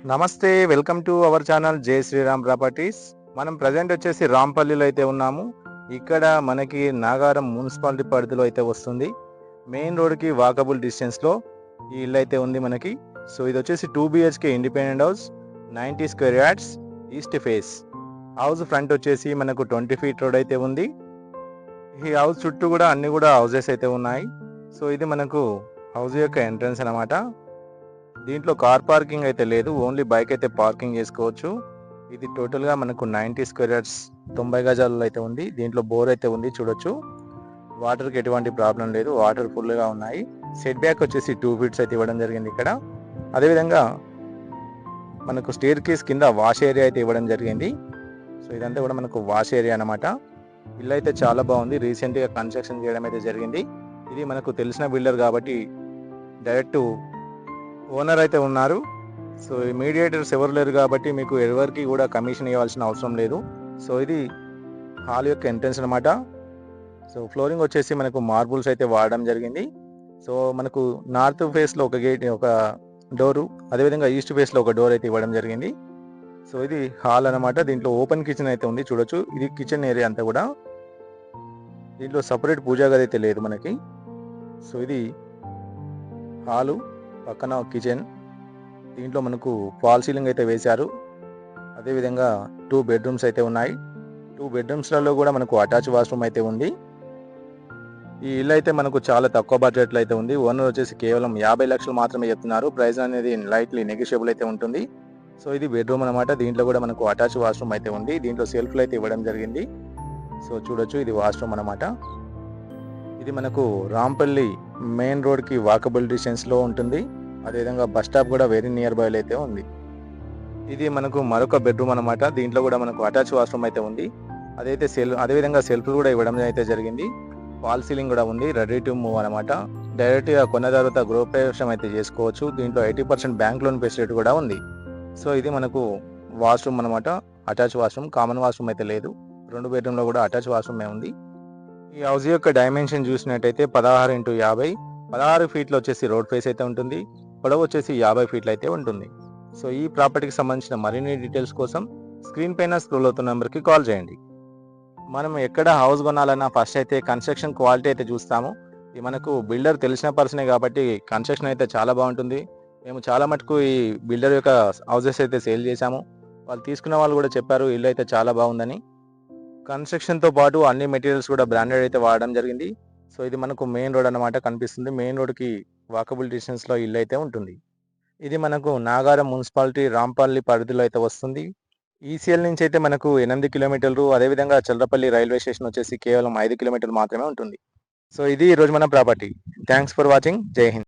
నమస్తే. Welcome to our channel జై Sriram properties. మనం ప్రజెంట్ వచ్చేసి రాంపల్లిలో అయితే ఉన్నాము. ఇక్కడ మనకి నాగారం మున్సిపాలిటీ పరిధిలో అయితే వస్తుంది. మెయిన్ రోడ్కి వాకబుల్ డిస్టెన్స్లో ఈ ఇల్లు అయితే ఉంది మనకి. సో ఇది వచ్చేసి 2 BHK independent house, 90 square yards, east face. House front వచ్చేసి మనకు 20 ఫీట్ రోడ్ అయితే ఉంది. ఈ హౌస్ చుట్టూ కూడా అన్ని కూడా హౌసెస్ అయితే ఉన్నాయి. సో ఇది మనకు హౌస్ యొక్క ఎంట్రన్స్ అనమాట. దీంట్లో కార్ పార్కింగ్ అయితే లేదు, ఓన్లీ బైక్ అయితే పార్కింగ్ చేసుకోవచ్చు. ఇది టోటల్గా మనకు 90 స్క్వేర్ యార్డ్స్ 90 గజాలలో అయితే ఉంది. దీంట్లో బోర్ అయితే ఉంది, చూడొచ్చు. వాటర్కి ఎటువంటి ప్రాబ్లం లేదు, వాటర్ ఫుల్గా ఉన్నాయి. సెట్ బ్యాక్ వచ్చేసి 2 ఫీట్స్ అయితే ఇవ్వడం జరిగింది ఇక్కడ. అదేవిధంగా మనకు స్టేర్ కేస్ కింద వాష్ ఏరియా అయితే ఇవ్వడం జరిగింది. సో ఇదంతా కూడా మనకు వాష్ ఏరియా అనమాట. ఇల్లు అయితే చాలా బాగుంది, రీసెంట్గా కన్స్ట్రక్షన్ చేయడం అయితే జరిగింది. ఇది మనకు తెలిసిన బిల్డర్ కాబట్టి డైరెక్ట్ ఓనర్ అయితే ఉన్నారు. సో ఈ మీడియేటర్స్ ఎవరు లేరు కాబట్టి మీకు ఎవరికి కూడా కమిషన్ ఇవ్వాల్సిన అవసరం లేదు. సో ఇది హాల్ యొక్క ఎంట్రన్స్ అనమాట. సో ఫ్లోరింగ్ వచ్చేసి మనకు మార్బుల్స్ అయితే వాడడం జరిగింది. సో మనకు నార్త్ ఫేస్లో ఒక గేట్, ఒక డోరు, అదేవిధంగా ఈస్ట్ ఫేస్లో ఒక డోర్ అయితే ఇవ్వడం జరిగింది. సో ఇది హాల్ అనమాట. దీంట్లో ఓపెన్ కిచెన్ అయితే ఉంది, చూడొచ్చు. ఇది కిచెన్ ఏరియా అంతా కూడా. దీంట్లో సపరేట్ పూజా గది అయితే లేదు మనకి. సో ఇది హాలు, పక్కన కిచెన్. దీంట్లో మనకు ఫాల్ సీలింగ్ అయితే వేశారు. అదేవిధంగా 2 బెడ్రూమ్స్ అయితే ఉన్నాయి. 2 బెడ్రూమ్స్లలో కూడా మనకు అటాచ్ వాష్రూమ్ అయితే ఉంది. ఈ ఇల్లు అయితే మనకు చాలా తక్కువ బడ్జెట్లో అయితే ఉంది. ఓనర్ వచ్చేసి కేవలం 50 లక్షలు మాత్రమే చెప్తున్నారు. ప్రైస్ అనేది లైట్లీ నెగోషియబుల్ అయితే ఉంటుంది. సో ఇది బెడ్రూమ్ అనమాట. దీంట్లో కూడా మనకు అటాచ్ వాష్రూమ్ అయితే ఉంది. దీంట్లో సెల్ఫ్లు అయితే ఇవ్వడం జరిగింది. సో చూడొచ్చు, ఇది వాష్రూమ్ అనమాట. ఇది మనకు రాంపల్లి మెయిన్ రోడ్కి వాకబుల్ డిస్టెన్స్లో ఉంటుంది. అదేవిధంగా బస్ స్టాప్ కూడా వెరీ నియర్ బైలో అయితే ఉంది. ఇది మనకు మరొక బెడ్రూమ్ అనమాట. దీంట్లో కూడా మనకు అటాచ్ వాష్రూమ్ అయితే ఉంది. అదేవిధంగా సెల్ఫ్లు కూడా ఇవ్వడం అయితే జరిగింది. ఫాల్ సీలింగ్ కూడా ఉంది, రెడీ టు మూవ్ అనమాట. డైరెక్ట్గా కొన్న తర్వాత గృహప్రవేశం అయితే చేసుకోవచ్చు. దీంట్లో 80% బ్యాంక్ లోన్ ఫెసిలిటీ కూడా ఉంది. సో ఇది మనకు వాష్రూమ్ అనమాట, అటాచ్ వాష్రూమ్. కామన్ వాష్రూమ్ అయితే లేదు. 2 బెడ్రూమ్లో కూడా అటాచ్ వాష్రూమ్ ఉంది. ఈ హౌస్ యొక్క డైమెన్షన్ చూసినట్టయితే 16x50, 16 ఫీట్లు వచ్చేసి రోడ్ ఫేస్ అయితే ఉంటుంది. పొడవు వచ్చేసి 50 ఫీట్లు అయితే ఉంటుంది. సో ఈ ప్రాపర్టీకి సంబంధించిన మరిన్ని డీటెయిల్స్ కోసం స్క్రీన్ పైన స్క్రోల్ అవుతున్న నెంబర్కి కాల్ చేయండి. మనం ఎక్కడ హౌస్ కొనాలన్నా ఫస్ట్ అయితే కన్స్ట్రక్షన్ క్వాలిటీ అయితే చూస్తాము. ఇది మనకు బిల్డర్ తెలిసిన పర్సనే కాబట్టి కన్స్ట్రక్షన్ అయితే చాలా బాగుంటుంది. మేము చాలా మటుకు ఈ బిల్డర్ యొక్క హౌసెస్ అయితే సేల్ చేశాము. వాళ్ళు తీసుకున్న వాళ్ళు కూడా చెప్పారు ఇల్లు అయితే చాలా బాగుందని. కన్స్ట్రక్షన్తో పాటు అన్ని మెటీరియల్స్ కూడా బ్రాండెడ్ అయితే వాడడం జరిగింది. సో ఇది మనకు మెయిన్ రోడ్ అనమాట కనిపిస్తుంది. మెయిన్ రోడ్కి వాకబుల్ డిస్టెన్స్లో ఇల్లు అయితే ఉంటుంది. ఇది మనకు నాగారం మున్సిపాలిటీ రాంపల్లి పరిధిలో అయితే వస్తుంది. ఈసీఎల్ నుంచి అయితే మనకు 8 కిలోమీటర్లు, అదేవిధంగా చల్రపల్లి రైల్వే స్టేషన్ వచ్చేసి కేవలం 5 కిలోమీటర్లు మాత్రమే ఉంటుంది. సో ఇది ఈరోజు మన ప్రాపర్టీ. Thanks for watching. జై హింద్.